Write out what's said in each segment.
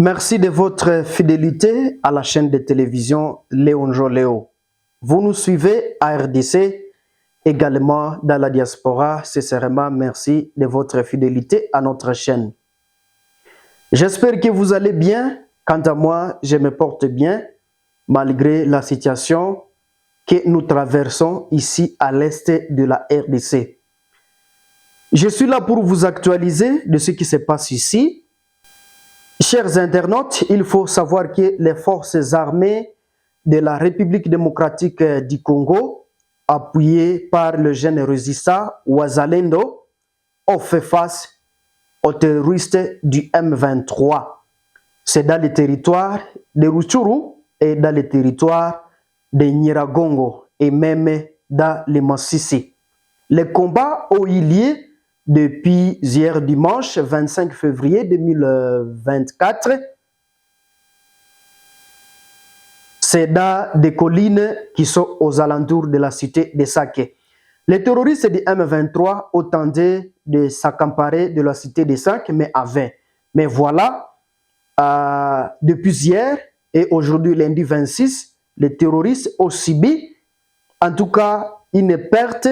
Merci de votre fidélité à la chaîne de télévision Léon Joléo. Vous nous suivez à RDC, également dans la diaspora. Sincèrement, merci de votre fidélité à notre chaîne. J'espère que vous allez bien. Quant à moi, je me porte bien, malgré la situation que nous traversons ici à l'est de la RDC. Je suis là pour vous actualiser de ce qui se passe ici. Chers internautes, il faut savoir que les forces armées de la République démocratique du Congo, appuyées par le jeune résistant Wazalendo, ont fait face aux terroristes du M23. C'est dans les territoires de Rutshuru et dans les territoires de Nyiragongo et même dans les Masisi. Les combats ont eu lieu depuis hier dimanche 25 février 2024. C'est dans des collines qui sont aux alentours de la cité de Sake. Les terroristes du M23 ont tenté de s'accaparer de la cité de Sake, mais avaient. Mais voilà, depuis hier et aujourd'hui lundi 26, les terroristes ont subi, en tout cas, une perte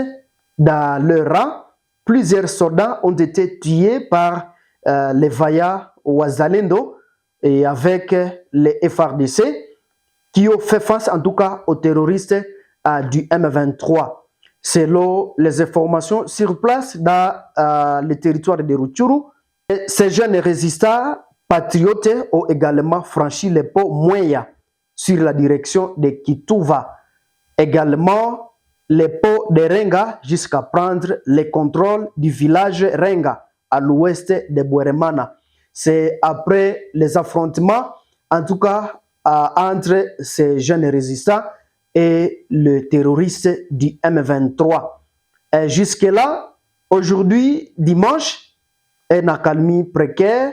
dans leur rang. Plusieurs soldats ont été tués par les Vaya Wazalendo et avec les FARDC qui ont fait face en tout cas aux terroristes du M23. Selon les informations sur place dans le territoire de Rutshuru, ces jeunes résistants patriotes ont également franchi les ponts Mweya sur la direction de Kituva. Également, les ponts de Renga jusqu'à prendre le contrôle du village Renga à l'ouest de Bweremana. C'est après les affrontements, en tout cas entre ces jeunes résistants et le terroriste du M23. Jusque-là, aujourd'hui, dimanche, une accalmie précaire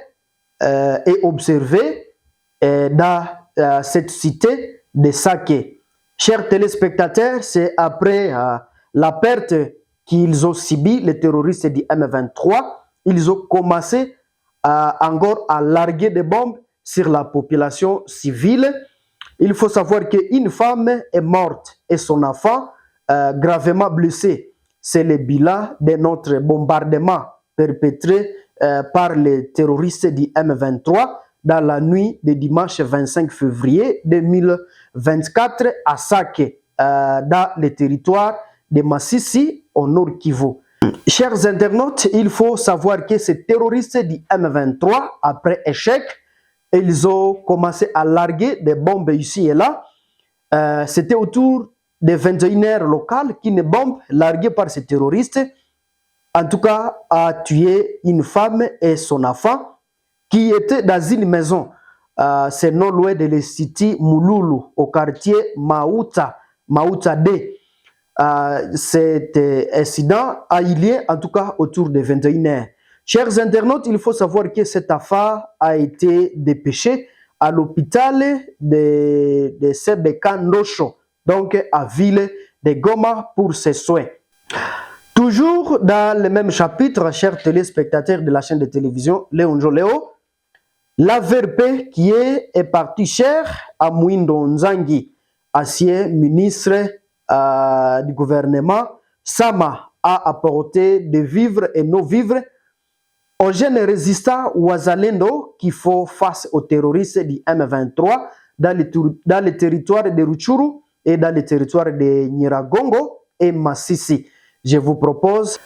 est observée dans cette cité de Sake. Chers téléspectateurs, c'est après la perte qu'ils ont subi, les terroristes du M23, ils ont commencé encore à larguer des bombes sur la population civile. Il faut savoir qu'une femme est morte et son enfant gravement blessé. C'est le bilan de notre bombardement perpétré par les terroristes du M23 dans la nuit de dimanche 25 février 2024 à Sake, dans le territoire de Masisi, au Nord Kivu. Chers internautes, il faut savoir que ces terroristes du M23, après échec, ils ont commencé à larguer des bombes ici et là. C'était autour des 21h locales qu'une bombe larguée par ces terroristes, en tout cas, a tué une femme et son enfant qui était dans une maison. C'est non loin de l'Institut Moululu, au quartier Maouta D. Cet incident a eu lieu, en tout cas, autour de 21h. Chers internautes, il faut savoir que cette affaire a été dépêchée à l'hôpital de Sebeka Ndosho, donc à ville de Goma, pour ses soins. Toujours dans le même chapitre, chers téléspectateurs de la chaîne de télévision Léon Joléo, l'AVRP qui est parti cher à Mwindo Nzangi, ancien ministre du gouvernement, Sama a apporté des vivres et non-vivres aux jeunes résistants Wazalendo qui font face aux terroristes du M23 dans les territoires de Rutshuru et dans les territoires de Nyiragongo et Masisi. Je vous propose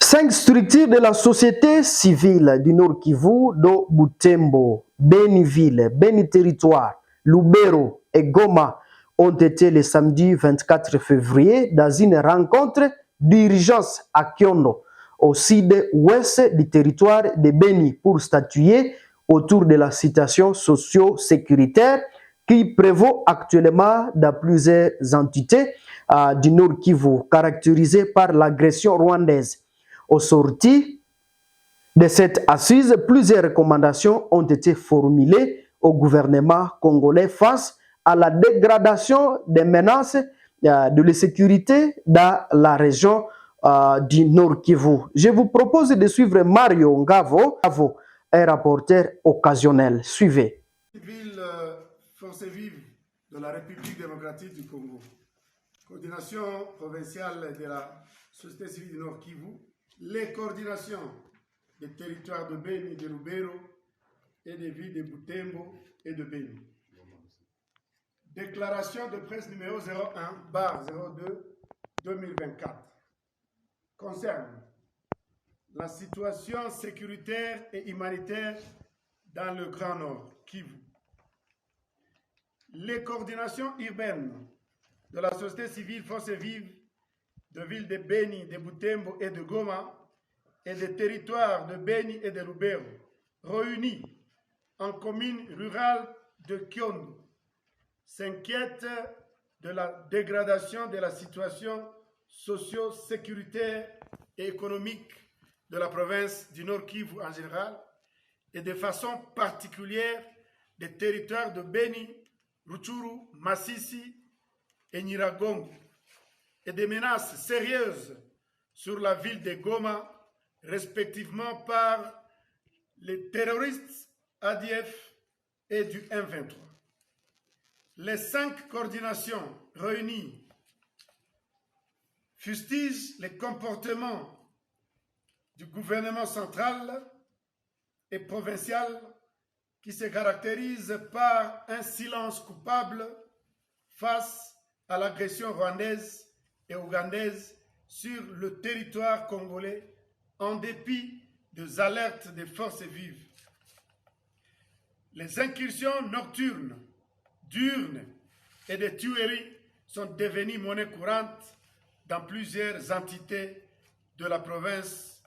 5 structures de la société civile du Nord Kivu, dont Butembo, Beniville, Beni Territoire, Lubero et Goma, ont été le samedi 24 février dans une rencontre d'urgence à Kyondo, au sud-ouest du territoire de Beni, pour statuer autour de la situation socio-sécuritaire qui prévaut actuellement dans plusieurs entités du Nord Kivu, caractérisée par l'agression rwandaise. Au sorti de cette assise, plusieurs recommandations ont été formulées au gouvernement congolais face à la dégradation des menaces de la sécurité dans la région du Nord Kivu. Je vous propose de suivre Mario Ngavo, un rapporteur occasionnel. Suivez. civile, forces vives de la République démocratique du Congo, coordination provinciale de la société civile du Nord Kivu, les coordinations des territoires de Beni, de Lubero et des villes de Butembo et de Beni. Déclaration de presse numéro 01/02/2024 concerne la situation sécuritaire et humanitaire dans le Grand Nord, Kivu. Les coordinations urbaines de la société civile Forces vives de villes de Beni, de Butembo et de Goma et des territoires de Beni et de Lubero, réunis en commune rurale de Kyondo, s'inquiètent de la dégradation de la situation socio-sécuritaire et économique de la province du Nord Kivu en général et de façon particulière des territoires de Beni, Rutshuru, Masisi et Nyiragongo, et des menaces sérieuses sur la ville de Goma, respectivement par les terroristes ADF et du M23. Les 5 coordinations réunies fustigent les comportements du gouvernement central et provincial qui se caractérise par un silence coupable face à l'agression rwandaise et ougandaise sur le territoire congolais en dépit des alertes des forces vives. Les incursions nocturnes, diurnes et des tueries sont devenues monnaie courante dans plusieurs entités de la province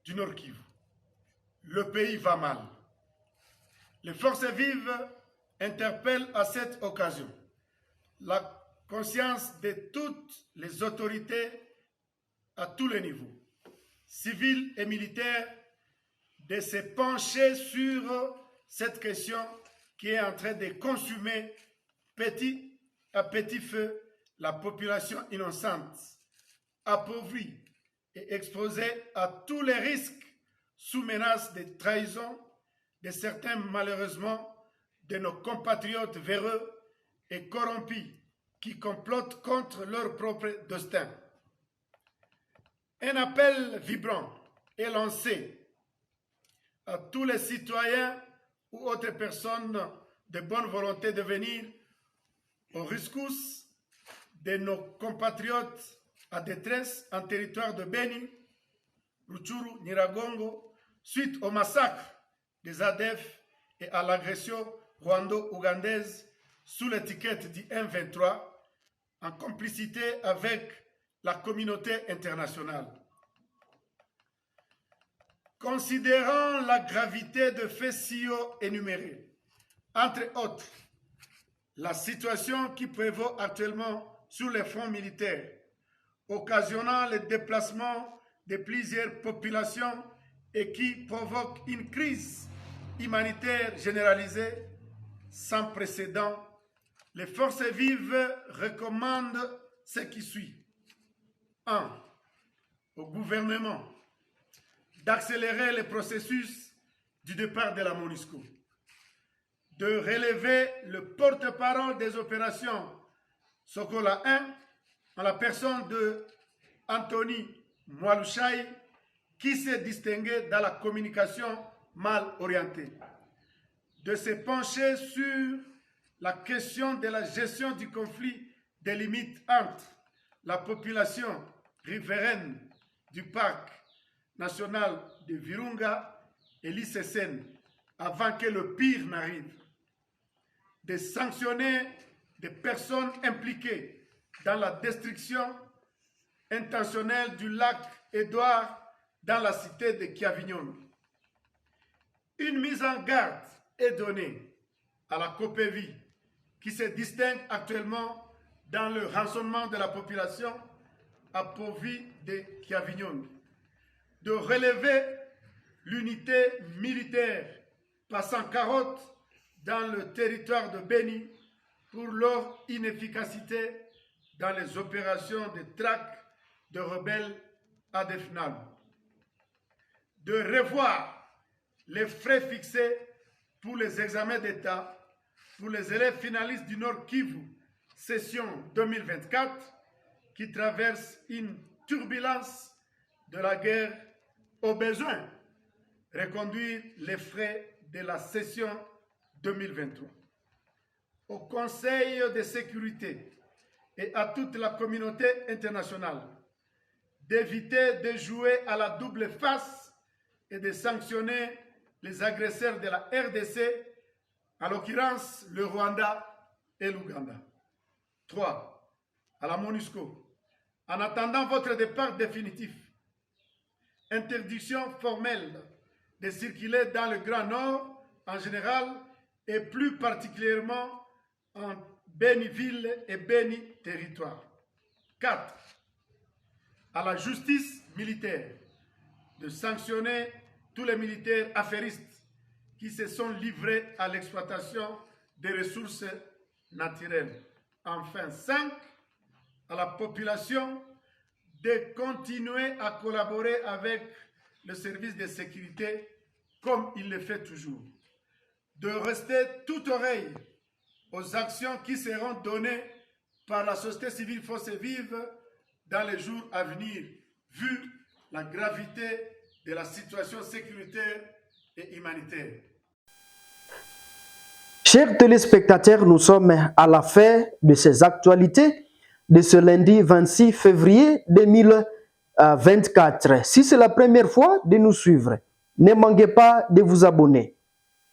du Nord Kivu. Le pays va mal. Les forces vives interpellent à cette occasion la conscience de toutes les autorités à tous les niveaux, civils et militaires, de se pencher sur cette question qui est en train de consumer petit à petit feu la population innocente, appauvrie et exposée à tous les risques sous menace de trahison de certains malheureusement de nos compatriotes véreux et corrompus qui complotent contre leur propre destin. Un appel vibrant est lancé à tous les citoyens ou autres personnes de bonne volonté de venir aux rescousse de nos compatriotes à détresse en territoire de Beni, Rutshuru, Nyiragongo, suite au massacre des ADF et à l'agression rwando-ougandaise sous l'étiquette du M23 en complicité avec la communauté internationale. Considérant la gravité de faits si haut énumérés, entre autres, la situation qui prévaut actuellement sur les fronts militaires, occasionnant le déplacement de plusieurs populations et qui provoque une crise humanitaire généralisée sans précédent, les forces vives recommandent ce qui suit. 1. Au gouvernement d'accélérer le processus du départ de la MONUSCO, de relever le porte-parole des opérations Sokola 1 en la personne de Anthony Mwalushai, qui s'est distingué dans la communication mal orientée, de se pencher sur la question de la gestion du conflit des limites entre la population riveraine du parc national de Virunga et l'ICCN avant que le pire n'arrive, de sanctionner des personnes impliquées dans la destruction intentionnelle du lac Édouard dans la cité de Kiavignon. Une mise en garde est donnée à la COPEVI qui se distingue actuellement dans le rançonnement de la population appauvrie de Kiavignon, de relever l'unité militaire passant carotte dans le territoire de Beni pour leur inefficacité dans les opérations de traque de rebelles ADF-NALU, de revoir les frais fixés pour les examens d'État pour les élèves finalistes du Nord Kivu, session 2024, qui traversent une turbulence de la guerre, au besoin reconduire les frais de la session 2023. Au Conseil de sécurité et à toute la communauté internationale d'éviter de jouer à la double face et de sanctionner les agresseurs de la RDC, en l'occurrence le Rwanda et l'Ouganda. 3. À la MONUSCO, en attendant votre départ définitif, interdiction formelle de circuler dans le Grand Nord en général et plus particulièrement en Béni-Ville et Béni-Territoire. 4. À la justice militaire de sanctionner tous les militaires affairistes qui se sont livrés à l'exploitation des ressources naturelles. Enfin, 5. À la population de continuer à collaborer avec le service de sécurité comme il le fait toujours. De rester toute oreille aux actions qui seront données par la société civile Force Vive dans les jours à venir, vu la gravité de la situation sécuritaire et humanitaire. Chers téléspectateurs, nous sommes à la fin de ces actualités de ce lundi 26 février 2024. Si c'est la première fois de nous suivre, ne manquez pas de vous abonner,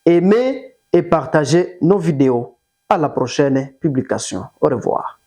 aimer et partager nos vidéos. À la prochaine publication. Au revoir.